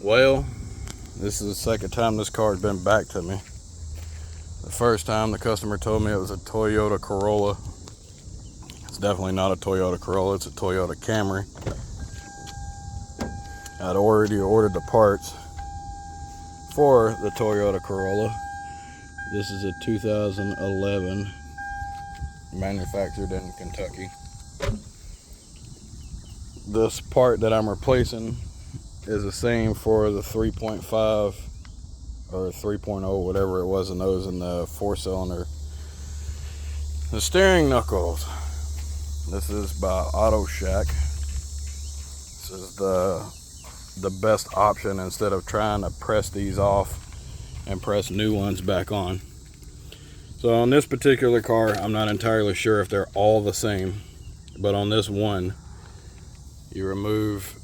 Well, this is the second time this car's been back to me. The first time the customer told me it was a Toyota Corolla. It's definitely not a Toyota Corolla, it's a Toyota Camry. I'd already ordered the parts for the Toyota Corolla. This is a 2011, manufactured in Kentucky. This part that I'm replacing is the same for the 3.5 or 3.0, whatever it was in those, in the 4-cylinder. The steering knuckles. This is by Auto Shack. This is the best option instead of trying to press these off and press new ones back on. So on this particular car, I'm not entirely sure if they're all the same, but on this one, you remove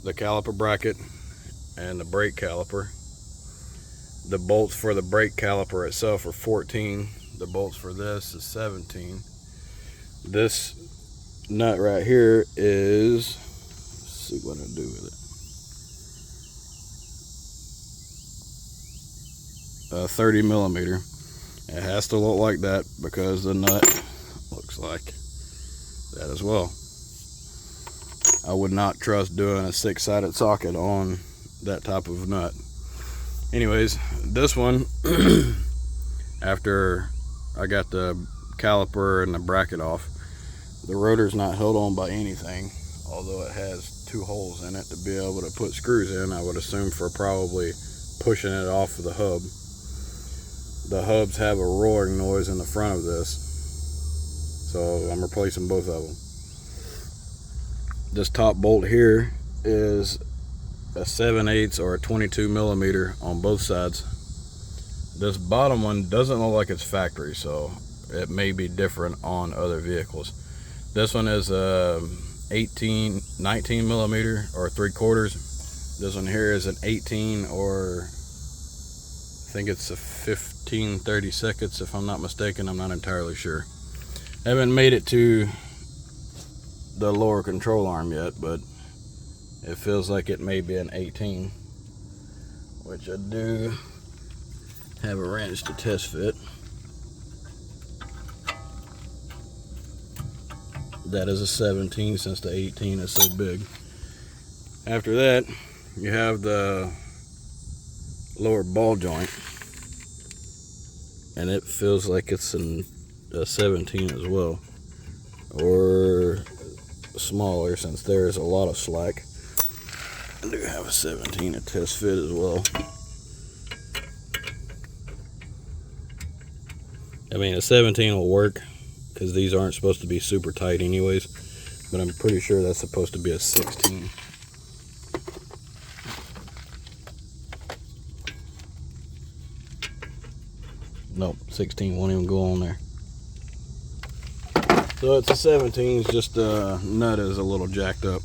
the caliper bracket and the brake caliper. The bolts for the brake caliper itself are 14. The bolts for this is 17. This nut right here is, let's see what I do with it. 30 millimeter. It has to look like that because the nut looks like that as well. I would not trust doing a 6-sided socket on that type of nut. Anyways, this one, after I got the caliper and the bracket off, the rotor's not held on by anything, although it has 2 holes in it to be able to put screws in, I would assume, for probably pushing it off of the hub. The hubs have a roaring noise in the front of this, so I'm replacing both of them. This top bolt here is a 7/8 or a 22 millimeter on both sides. This bottom one doesn't look like it's factory, so it may be different on other vehicles. This one is a 19 millimeter or 3/4. This one here is an 18, or I think it's a 15/32, if I'm not mistaken. I'm not entirely sure. I haven't made it to the lower control arm yet, but it feels like it may be an 18, which I do have a wrench to test fit. That is a 17, since the 18 is so big. After that, you have the lower ball joint, and it feels like it's a 17 as well, or smaller, since there is a lot of slack. I do have a 17 to test fit as well. I mean, a 17 will work because these aren't supposed to be super tight anyways, but I'm pretty sure that's supposed to be a 16. Nope, 16 won't even go on there. So it's a 17, it's just the nut is a little jacked up.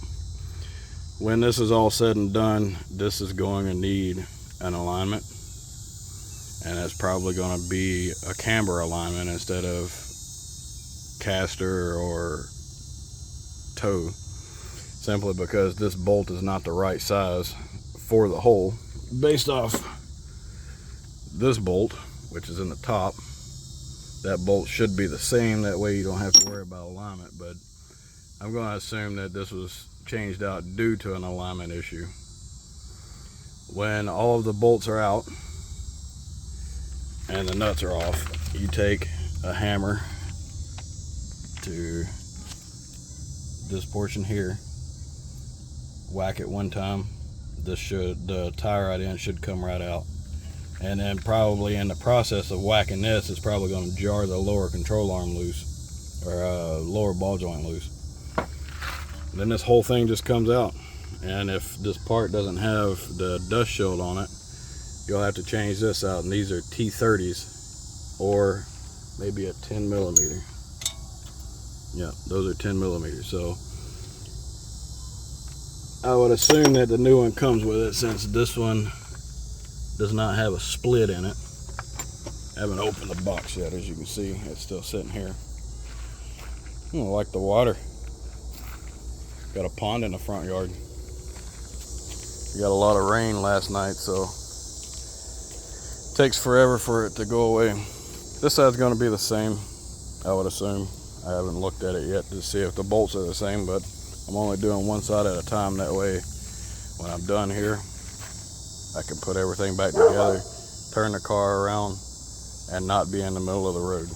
When this is all said and done, this is going to need an alignment, and it's probably going to be a camber alignment instead of caster or toe, simply because this bolt is not the right size for the hole. Based off this bolt, which is in the top, that bolt should be the same, that way you don't have to worry about alignment, but I'm going to assume that this was changed out due to an alignment issue. When all of the bolts are out and the nuts are off, you take a hammer to this portion here, whack it one time, the tie rod end should come right out, and then probably in the process of whacking this, it's probably going to jar the lower control arm loose, or lower ball joint loose. Then this whole thing just comes out, and if this part doesn't have the dust shield on it, you'll have to change this out, and these are T30s or maybe a 10 millimeter. Yeah, those are 10 millimeters. So I would assume that the new one comes with it, since this one does not have a split in it. I haven't opened the box yet, as you can see. It's still sitting here. I like the water. Got a pond in the front yard. We got a lot of rain last night, so it takes forever for it to go away. This side's going to be the same, I would assume. I haven't looked at it yet to see if the bolts are the same, but I'm only doing one side at a time. That way, when I'm done here, I can put everything back together, turn the car around, and not be in the middle of the road.